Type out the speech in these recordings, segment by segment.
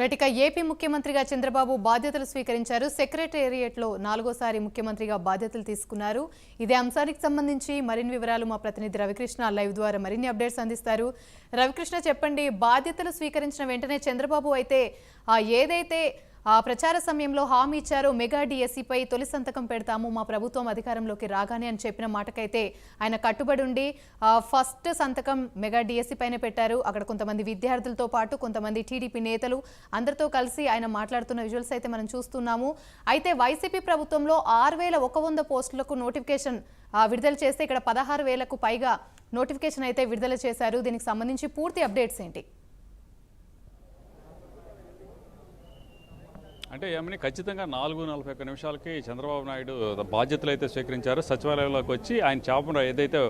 Right AP ముఖ్యమంత్రిగా చంద్రబాబు బాధ్యతలు స్వీకరించారు. సెక్రటేరియట్లో 4గోసారి ముఖ్యమంత్రిగా బాధ్యతలు తీసుకున్నారు. ఇదే అంశానికి సంబంధించి మరిన్ని వివరాలు మా ప్రతినిధి రవికృష్ణ లైవ్ ద్వారా మరిన్ని అప్డేట్స్ అందిస్తారు. రవికృష్ణ చెప్పండి, బాధ్యతలు స్వీకరించిన వెంటనే చంద్రబాబు అయితే ఏదైతే ప్రచార సమయంలో హామీ ఇచ్చారో మెగా డిఎస్సిపై తొలి సంతకం పెడతాము మా ప్రభుత్వం అధికారంలోకి రాగానే అని చెప్పిన మాటకైతే ఆయన కట్టుబడి ఉండి ఫస్ట్ సంతకం మెగా డిఎస్సి పైన పెట్టారు. అక్కడ కొంతమంది విద్యార్థులతో పాటు కొంతమంది టీడీపీ నేతలు అందరితో కలిసి ఆయన మాట్లాడుతున్న విజువల్స్ అయితే మనం చూస్తున్నాము. అయితే వైసీపీ ప్రభుత్వంలో 6,100 పోస్టులకు నోటిఫికేషన్ విడుదల చేస్తే ఇక్కడ 16,000కు పైగా నోటిఫికేషన్ అయితే విడుదల చేశారు. దీనికి సంబంధించి పూర్తి అప్డేట్స్ ఏంటి? అంటే ఏమని ఖచ్చితంగా 4:41 నిమిషాలకి చంద్రబాబు నాయుడు బాధ్యతలు అయితే స్వీకరించారు. సచివాలయంలోకి వచ్చి ఆయన ఛాంబర్ ఏదైతే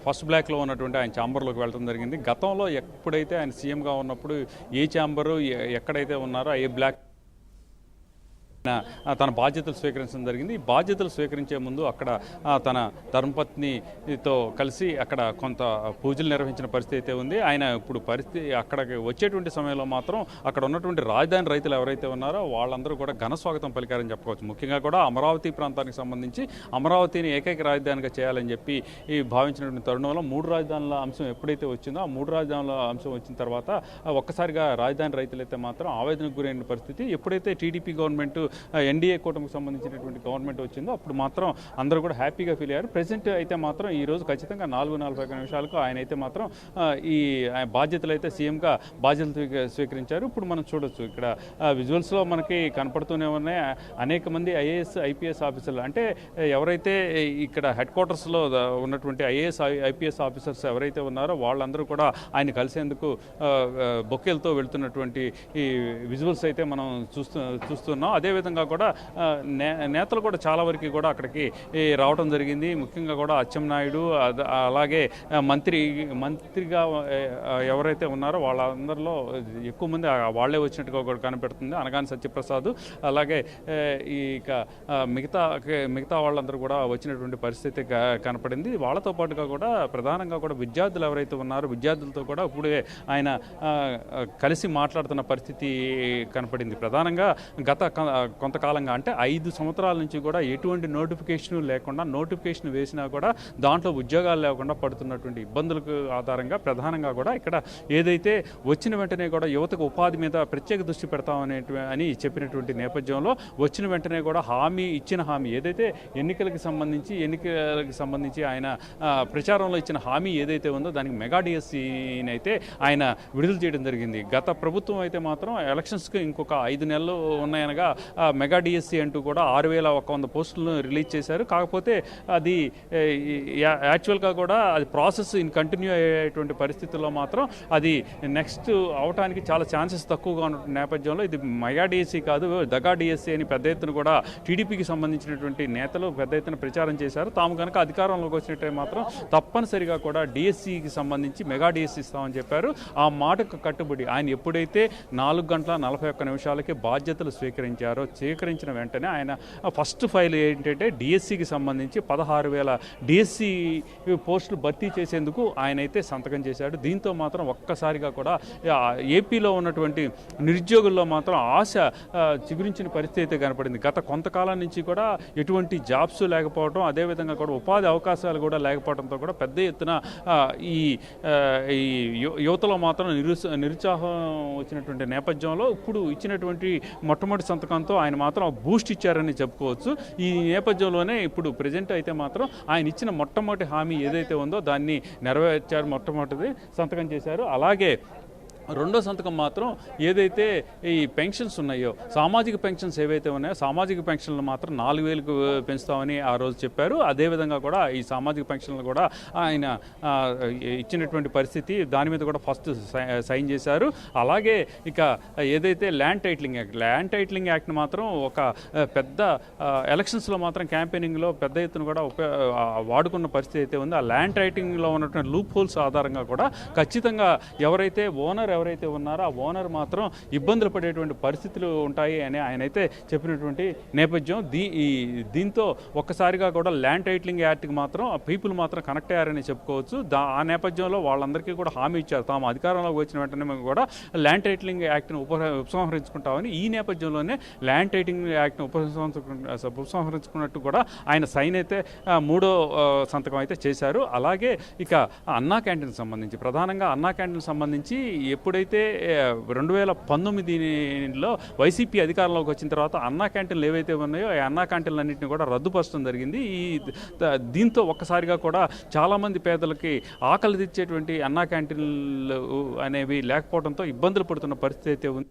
ఫస్ట్ బ్లాక్లో ఉన్నటువంటి ఆయన ఛాంబర్లోకి వెళ్ళడం జరిగింది. గతంలో ఎప్పుడైతే ఆయన సీఎంగా ఉన్నప్పుడు ఏ ఛాంబరు ఎక్కడైతే ఉన్నారో ఏ బ్లాక్ తన బాధ్యతలు స్వీకరించడం జరిగింది. ఈ బాధ్యతలు స్వీకరించే ముందు అక్కడ తన ధర్మపత్నితో కలిసి అక్కడ కొంత పూజలు నిర్వహించిన పరిస్థితి అయితే ఉంది. ఆయన ఇప్పుడు అక్కడికి వచ్చేటువంటి సమయంలో మాత్రం అక్కడ ఉన్నటువంటి రాజధాని రైతులు ఎవరైతే ఉన్నారో వాళ్ళందరూ కూడా ఘన స్వాగతం పలికారని చెప్పుకోవచ్చు. ముఖ్యంగా కూడా అమరావతి ప్రాంతానికి సంబంధించి అమరావతిని ఏకైక రాజధానిగా చేయాలని చెప్పి భావించినటువంటి తరుణంలో 3 రాజధానుల అంశం ఎప్పుడైతే వచ్చిందో ఆ 3 రాజధానుల అంశం వచ్చిన తర్వాత ఒక్కసారిగా రాజధాని రైతులైతే మాత్రం ఆవేదనకు గురైన పరిస్థితి. ఎప్పుడైతే టీడీపీ గవర్నమెంట్ ఎన్డీఏ కూటమికి సంబంధించినటువంటి గవర్నమెంట్ వచ్చిందో అప్పుడు మాత్రం అందరూ కూడా హ్యాపీగా ఫీల్ అయ్యారు. ప్రెసిడెంట్ అయితే మాత్రం ఈరోజు ఖచ్చితంగా 4:41 నిమిషాలకు ఆయన అయితే మాత్రం ఈ బాధ్యతలు అయితే సీఎంగా బాధ్యతలు స్వీకరించారు. ఇప్పుడు మనం చూడొచ్చు ఇక్కడ విజువల్స్లో మనకి కనపడుతూనే ఉన్నాయి. అనేక మంది ఐఏఎస్ ఐపీఎస్ ఆఫీసర్లు, అంటే ఎవరైతే ఇక్కడ హెడ్ క్వార్టర్స్లో ఉన్నటువంటి ఐఏఎస్ ఐపీఎస్ ఆఫీసర్స్ ఎవరైతే ఉన్నారో వాళ్ళందరూ కూడా ఆయన కలిసేందుకు బొక్కేలతో వెళ్తున్నటువంటి ఈ విజువల్స్ అయితే మనం చూస్తున్నాం. అదేవిధంగా కూడా నేతలు కూడా చాలా వరకు కూడా అక్కడికి రావడం జరిగింది. ముఖ్యంగా కూడా అచ్చెన్నాయుడు అలాగే మంత్రిగా ఎవరైతే ఉన్నారో వాళ్ళందరిలో ఎక్కువ మంది వాళ్లే వచ్చినట్టుగా కూడా కనిపెడుతుంది. అనగాని సత్యప్రసాద్ అలాగే ఇక మిగతా వాళ్ళందరూ కూడా వచ్చినటువంటి పరిస్థితి కనపడింది. వాళ్ళతో పాటుగా కూడా ప్రధానంగా కూడా విద్యార్థులు ఎవరైతే ఉన్నారో విద్యార్థులతో కూడా ఇప్పుడే ఆయన కలిసి మాట్లాడుతున్న పరిస్థితి కనపడింది. ప్రధానంగా గత కొంతకాలంగా అంటే 5 సంవత్సరాల నుంచి కూడా ఎటువంటి నోటిఫికేషన్ లేకుండా, నోటిఫికేషన్ వేసినా కూడా దాంట్లో ఉద్యోగాలు లేకుండా పడుతున్నటువంటి ఇబ్బందులకు ఆధారంగా ప్రధానంగా కూడా ఇక్కడ ఏదైతే వచ్చిన వెంటనే కూడా యువతకు ఉపాధి మీద ప్రత్యేక దృష్టి పెడతామని చెప్పినటువంటి నేపథ్యంలో వచ్చిన వెంటనే కూడా ఇచ్చిన హామీ ఏదైతే ఎన్నికలకు సంబంధించి ఆయన ప్రచారంలో ఇచ్చిన హామీ ఏదైతే ఉందో దానికి మెగా డిఎస్సీని అయితే ఆయన విడుదల చేయడం జరిగింది. గత ప్రభుత్వం అయితే మాత్రం ఎలక్షన్స్కి ఇంకొక 5 నెలలు ఉన్నాయనగా మెగా డిఎస్సి అంటూ కూడా 6,100 పోస్టులను రిలీజ్ చేశారు. కాకపోతే అది యాక్చువల్గా కూడా అది ప్రాసెస్ కంటిన్యూ అయ్యేటువంటి పరిస్థితుల్లో మాత్రం అది నెక్స్ట్ అవడానికి చాలా ఛాన్సెస్ తక్కువగా ఉన్న నేపథ్యంలో ఇది మెగా డిఎస్సి కాదు దగా డిఎస్సి అని పెద్ద ఎత్తున కూడా టీడీపీకి సంబంధించినటువంటి నేతలు పెద్ద ఎత్తున ప్రచారం చేశారు. తాము కనుక అధికారంలోకి వచ్చినట్టే మాత్రం తప్పనిసరిగా కూడా డిఎస్సికి సంబంధించి మెగా డిఎస్సి ఇస్తామని చెప్పారు. ఆ మాటకు కట్టుబడి ఆయన ఎప్పుడైతే 4:41 నిమిషాలకి బాధ్యతలు స్వీకరించిన వెంటనే ఆయన ఫస్ట్ ఫైల్ ఏంటంటే డిఎస్సికి సంబంధించి 16,000 డిఎస్సి పోస్టులు భర్తీ చేసేందుకు ఆయన అయితే సంతకం చేశాడు. దీంతో మాత్రం ఒక్కసారిగా కూడా ఏపీలో ఉన్నటువంటి నిరుద్యోగుల్లో మాత్రం ఆశ చిగురించిన పరిస్థితి అయితే కనపడింది. గత కొంతకాలం నుంచి కూడా ఎటువంటి జాబ్స్ లేకపోవడం, అదేవిధంగా కూడా ఉపాధి అవకాశాలు కూడా లేకపోవడంతో కూడా పెద్ద ఎత్తున ఈ యువతలో మాత్రం నిరుత్సాహం వచ్చినటువంటి నేపథ్యంలో ఇప్పుడు ఇచ్చినటువంటి మొట్టమొదటి సంతకంతో ఆయన మాత్రం బూస్ట్ ఇచ్చారని చెప్పుకోవచ్చు. ఈ నేపథ్యంలోనే ఇప్పుడు ప్రెజెంట్ అయితే మాత్రం ఆయన ఇచ్చిన మొట్టమొదటి హామీ ఏదైతే ఉందో దాన్ని నెరవేర్చారు. మొట్టమొదటిది సంతకం చేశారు. అలాగే రెండో సంతకం మాత్రం ఏదైతే ఈ పెన్షన్స్ ఉన్నాయో, సామాజిక పెన్షన్స్ ఏవైతే ఉన్నాయో సామాజిక పెన్షన్లు మాత్రం 4,000కు పెంచుతామని ఆ రోజు చెప్పారు. అదేవిధంగా కూడా ఈ సామాజిక పెన్షన్లు కూడా ఆయన ఇచ్చినటువంటి పరిస్థితి, దాని మీద కూడా ఫస్ట్ సైన్ చేశారు. అలాగే ఇక ఏదైతే ల్యాండ్ టైటిలింగ్ యాక్ట్ని మాత్రం ఒక పెద్ద ఎలక్షన్స్లో మాత్రం క్యాంపెయినింగ్లో పెద్ద ఎత్తున కూడా వాడుకున్న పరిస్థితి అయితే ఉంది. ఆ ల్యాండ్ టైటిలింగ్లో ఉన్నటువంటి లూప్ హోల్స్ ఆధారంగా కూడా ఖచ్చితంగా ఎవరైతే ఓనర్ ఎవరైతే ఉన్నారో ఆ ఓనర్ మాత్రం ఇబ్బందులు పడేటువంటి పరిస్థితులు ఉంటాయి అని ఆయన అయితే చెప్పినటువంటి నేపథ్యం. దీంతో ఒక్కసారిగా కూడా ల్యాండ్ టైటిలింగ్ యాక్ట్కి మాత్రం పీపుల్ మాత్రం కనెక్ట్ అయ్యారని చెప్పుకోవచ్చు. ఆ నేపథ్యంలో వాళ్ళందరికీ కూడా హామీ ఇచ్చారు, తాము అధికారంలోకి వచ్చిన వెంటనే మేము కూడా ల్యాండ్ టైటిలింగ్ యాక్ట్ని ఉపసంహరించుకుంటామని. ఈ నేపథ్యంలోనే ల్యాండ్ టైటిలింగ్ యాక్ట్ని ఉపసంహరించుకున్నట్టు కూడా ఆయన సైన్ అయితే మూడో సంతకం అయితే చేశారు. అలాగే ఇక అన్నా క్యాంటీన్కి సంబంధించి, ప్రధానంగా అన్నా క్యాంటీన్కి సంబంధించి ఎప్పుడైతే 2019లో వైసీపీ అధికారంలోకి వచ్చిన తర్వాత అన్నా క్యాంటీన్లు ఏవైతే ఉన్నాయో ఆ అన్నా క్యాంటీన్లన్నింటినీ కూడా రద్దుపరచడం జరిగింది. దీంతో ఒక్కసారిగా కూడా చాలామంది పేదలకి ఆకలి తెచ్చేటువంటి అన్నా క్యాంటీన్లు అనేవి లేకపోవడంతో ఇబ్బందులు పడుతున్న పరిస్థితి అయితే ఉంది.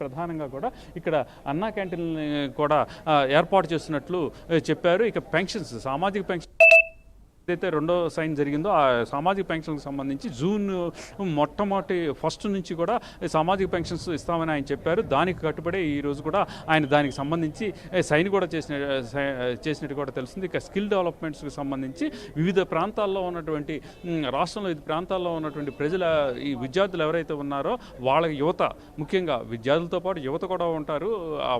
ప్రధానంగా కూడా ఇక్కడ అన్నా క్యాంటీన్ కూడా ఏర్పాటు చేస్తున్నట్లు చెప్పారు. ఇక పెన్షన్స్, సామాజిక పెన్షన్ ఏదైతే రెండో సైన్ జరిగిందో ఆ సామాజిక పెన్షన్కి సంబంధించి జూన్ మొట్టమొదటి ఫస్ట్ నుంచి కూడా సామాజిక పెన్షన్స్ ఇస్తామని ఆయన చెప్పారు. దానికి కట్టుబడే ఈరోజు కూడా ఆయన దానికి సంబంధించి సైన్ కూడా చేసినట్టు కూడా తెలిసింది. ఇక స్కిల్ డెవలప్మెంట్స్కి సంబంధించి వివిధ ప్రాంతాల్లో ఉన్నటువంటి రాష్ట్రంలో వివిధ ప్రాంతాల్లో ఉన్నటువంటి ఈ విద్యార్థులు ఎవరైతే ఉన్నారో వాళ్ళ యువత, ముఖ్యంగా విద్యార్థులతో పాటు యువత కూడా ఉంటారు,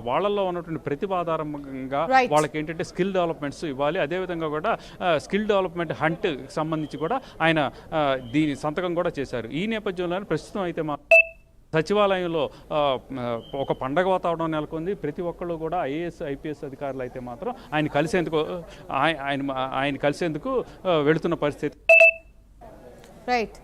వాళ్ళల్లో ఉన్నటువంటి ప్రతిభ ఆధారంగా వాళ్ళకి ఏంటంటే స్కిల్ డెవలప్మెంట్స్ ఇవ్వాలి. అదేవిధంగా కూడా స్కిల్ డెవలప్మెంట్ హంట్ సంబంధించి కూడా ఆయన దీని సంతకం కూడా చేశారు. ఈ నేపథ్యంలోనే ప్రస్తుతం అయితే సచివాలయంలో ఒక పండగ వాతావరణం నెలకొంది. ప్రతి ఒక్కళ్ళు కూడా ఐఏఎస్ ఐపీఎస్ అధికారులు అయితే మాత్రం ఆయన కలిసేందుకు వెళుతున్న పరిస్థితి. రైట్.